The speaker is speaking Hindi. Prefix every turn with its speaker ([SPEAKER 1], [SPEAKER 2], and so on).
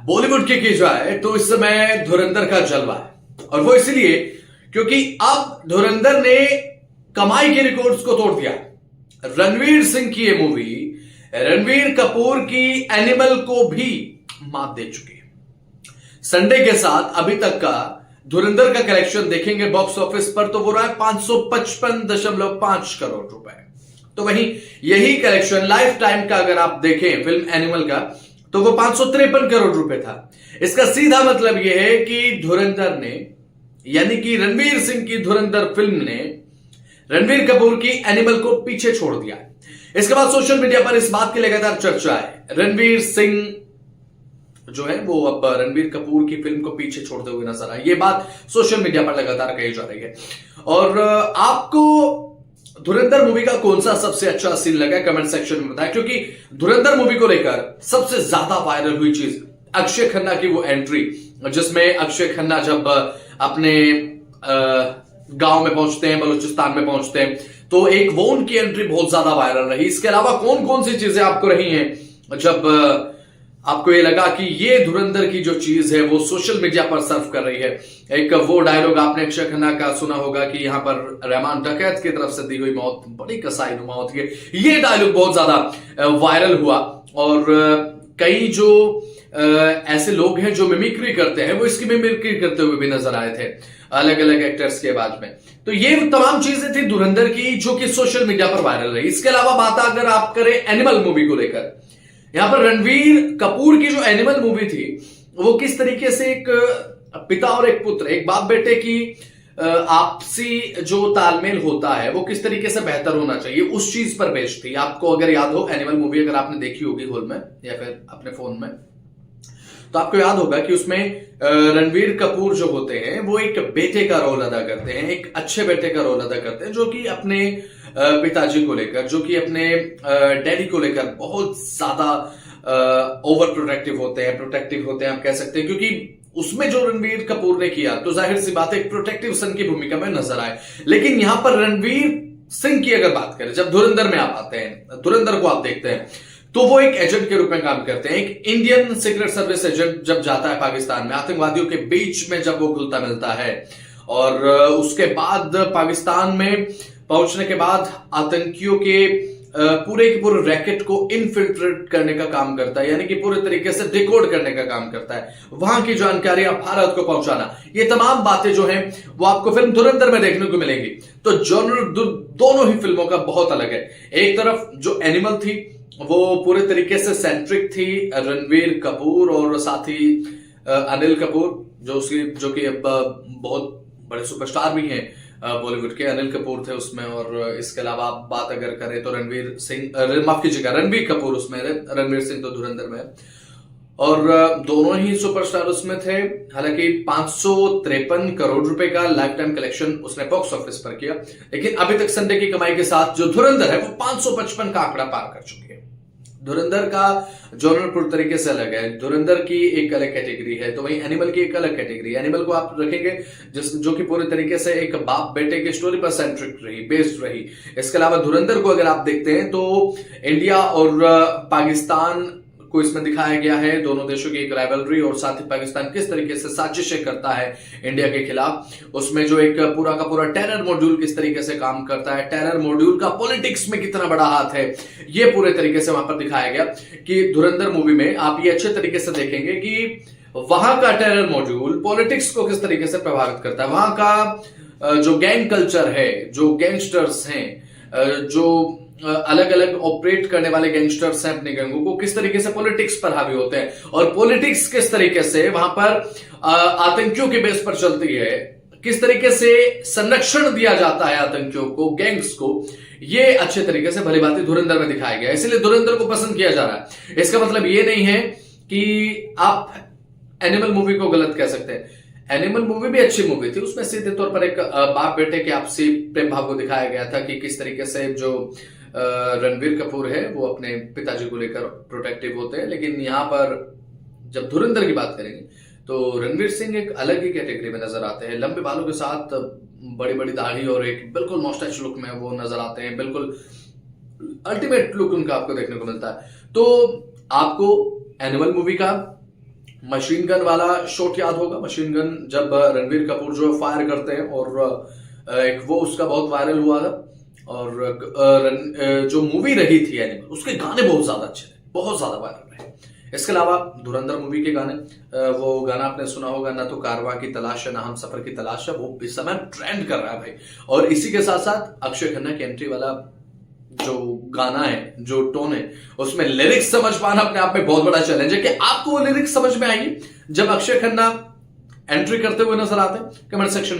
[SPEAKER 1] बॉलीवुड की जाए तो इस समय धुरंधर का जलवा है, और वो इसलिए क्योंकि अब धुरंधर ने कमाई के रिकॉर्ड्स को तोड़ दिया। रणवीर सिंह की ये मूवी रणवीर कपूर की एनिमल को भी मात दे चुकी है। संडे के साथ अभी तक का धुरंधर का कलेक्शन देखेंगे बॉक्स ऑफिस पर तो वो रहा है 555.5 करोड़ रुपए। तो वहीं यही कलेक्शन लाइफ टाइम का अगर आप देखें फिल्म एनिमल का तो वो 553 करोड़ रुपए था। इसका सीधा मतलब यह है कि धुरंधर ने, यानी कि रणवीर सिंह की धुरंधर फिल्म ने रणवीर कपूर की एनिमल को पीछे छोड़ दिया। इसके बाद सोशल मीडिया पर इस बात की लगातार चर्चा है। रणवीर सिंह जो है वो अब रणवीर कपूर की फिल्म को पीछे छोड़ते हुए नजर आए। ये बात सोशल मीडिया पर लगातार कही जा रही है। और आपको धुरंधर मूवी का कौन सा सबसे अच्छा सीन लगा कमेंट सेक्शन में बताएं, क्योंकि धुरंधर मूवी को लेकर सबसे ज्यादा वायरल हुई चीज अक्षय खन्ना की वो एंट्री, जिसमें अक्षय खन्ना जब अपने गांव में पहुंचते हैं, बलूचिस्तान में पहुंचते हैं, तो एक वो उनकी एंट्री बहुत ज्यादा वायरल रही। इसके अलावा कौन कौन सी चीजें आपको रही हैं जब आपको ये लगा कि ये धुरंधर की जो चीज है वो सोशल मीडिया पर सर्व कर रही है। एक वो डायलॉग आपने अक्षय खन्ना का सुना होगा कि यहां पर रहमान डकैत की तरफ से दी हुई मौत बड़ी कसाई नुमा होती है। ये डायलॉग बहुत ज्यादा वायरल हुआ और कई जो ऐसे लोग हैं जो मिमिक्री करते हैं वो इसकी मिमिक्री करते हुए भी नजर आए थे अलग अलग एक्टर्स की आवाज में। तो ये तमाम चीजें थी धुरंधर की जो कि सोशल मीडिया पर वायरल रही। इसके अलावा बात अगर आप करें एनिमल मूवी को लेकर, यहां पर रणवीर कपूर की जो एनिमल मूवी थी वो किस तरीके से एक पिता और एक पुत्र, एक बाप बेटे की आपसी जो तालमेल होता है वो किस तरीके से बेहतर होना चाहिए उस चीज पर बेस्ड थी। आपको अगर याद हो एनिमल मूवी, अगर आपने देखी होगी हॉल में या फिर अपने फोन में, तो आपको याद होगा कि उसमें रणवीर कपूर जो होते हैं वो एक बेटे का रोल अदा करते हैं, एक अच्छे बेटे का रोल अदा करते हैं जो कि अपने पिताजी को लेकर, जो कि अपने डैडी को लेकर बहुत ज्यादा ओवर प्रोटेक्टिव होते हैं आप कह सकते हैं, क्योंकि उसमें जो रणवीर कपूर ने किया तो जाहिर सी बात है एक प्रोटेक्टिव सन की भूमिका में नजर आए। लेकिन यहां पर रणवीर सिंह की अगर बात करें, जब धुरंधर में आप आते हैं, धुरंधर को आप देखते हैं तो वो एक एजेंट के रूप में काम करते हैं। एक इंडियन सीक्रेट सर्विस एजेंट जब जाता है पाकिस्तान में, आतंकवादियों के बीच में जब वो घुलता मिलता है और उसके बाद पाकिस्तान में पहुंचने के बाद आतंकियों के पूरे के पूरे रैकेट को इनफिल्ट्रेट करने का काम करता है, यानी कि पूरे तरीके से डिकोड करने का काम करता है, वहां की जानकारियां भारत को पहुंचाना। ये तमाम बातें जो हैं वो आपको फिल्म धुरंधर में देखने को मिलेंगी। तो जॉनर दोनों ही फिल्मों का बहुत अलग है। एक तरफ जो एनिमल थी वो पूरे तरीके से सेंट्रिक थी रणवीर कपूर और साथ ही अनिल कपूर, जो कि अब बहुत बड़े सुपरस्टार भी हैं बॉलीवुड के, अनिल कपूर थे उसमें। और इसके अलावा आप बात अगर करें तो रणवीर सिंह, माफ कीजिएगा, रणवीर कपूर उसमें है, रणवीर सिंह तो धुरंधर में है। और दोनों ही सुपरस्टार उसमें थे। हालांकि 553 करोड़ रुपए का लाइफ टाइम कलेक्शन उसने बॉक्स ऑफिस पर किया, लेकिन अभी तक संडे की कमाई के साथ जो धुरंधर है वो 555 का आंकड़ा पार कर चुकी है। धुरंधर का जॉनर पूरी तरीके से अलग है, धुरंधर की एक अलग कैटेगरी है, तो वहीं एनिमल की एक अलग कैटेगरी। एनिमल को आप रखेंगे जो कि पूरी तरीके से एक बाप बेटे की स्टोरी पर सेंट्रिक रही, बेस्ड रही। इसके अलावा धुरंधर को अगर आप देखते हैं तो इंडिया और पाकिस्तान को इसमें दिखाया गया है, दोनों देशों की एक राइवलरी, और साथ ही पाकिस्तान किस तरीके से साजिशें करता है इंडिया के खिलाफ। उसमें जो एक पूरा का पूरा टेरर मॉड्यूल किस तरीके से काम करता है, टेरर मॉड्यूल का पॉलिटिक्स में कितना बड़ा हाथ है, ये पूरे तरीके से वहां पर दिखाया गया। कि धुरंधर मूवी में आप ये अच्छे तरीके से देखेंगे कि वहां का टेरर मॉड्यूल पॉलिटिक्स को किस तरीके से प्रभावित करता है, वहां का जो गैंग कल्चर है, जो गैंगस्टर्स हैं, जो अलग अलग ऑपरेट करने वाले गैंगस्टर्स हैं अपने गैंगों को, किस तरीके से पॉलिटिक्स पर हावी होते हैं, और पॉलिटिक्स किस तरीके से वहां पर आतंकियों के बेस पर चलती है, किस तरीके से संरक्षण दिया जाता है आतंकियों को, गैंग्स को, ये अच्छे तरीके से भली भांति धुरंधर में दिखाया गया। इसलिए धुरंधर को पसंद किया जा रहा है। इसका मतलब ये नहीं है कि आप एनिमल मूवी को गलत कह सकते हैं। एनिमल मूवी भी अच्छी मूवी थी, उसमें सीधे तौर पर एक बाप बेटे के आपसी प्रेम भाव को दिखाया गया था कि किस तरीके से जो रणवीर कपूर है वो अपने पिताजी को लेकर प्रोटेक्टिव होते हैं। लेकिन यहां पर जब धुरंधर की बात करेंगे तो रणवीर सिंह एक अलग ही कैटेगरी में नजर आते हैं, लंबे बालों के साथ, बड़ी बड़ी दाढ़ी और एक बिल्कुल मॉस्टैच लुक में वो नजर आते हैं, बिल्कुल अल्टीमेट लुक उनका आपको देखने को मिलता है। तो आपको एनिमल मूवी का मशीन गन वाला शॉट याद होगा। मशीन गन जब रणबीर कपूर जो फायर करते हैं और एक वो उसका बहुत वायरल हुआ था। और जो मूवी रही थी एनिमल, उसके गाने बहुत ज्यादा अच्छे थे, बहुत ज्यादा वायरल रहे। इसके अलावा धुरंधर मूवी के गाने, वो गाना आपने सुना होगा, ना तो कारवां की तलाश है ना हम सफर की तलाश है, वो इस समय ट्रेंड कर रहा है भाई। और इसी के साथ साथ अक्षय खन्ना की एंट्री वाला जो गाना है, जो टोन है, उसमें लिरिक्स समझ पाना अपने आप में बहुत बड़ा चैलेंज है कि आपको वो लिरिक्स समझ में आएंगे जब अक्षय खन्ना एंट्री करते हुए नजर आते हैं। कमेंट सेक्शन में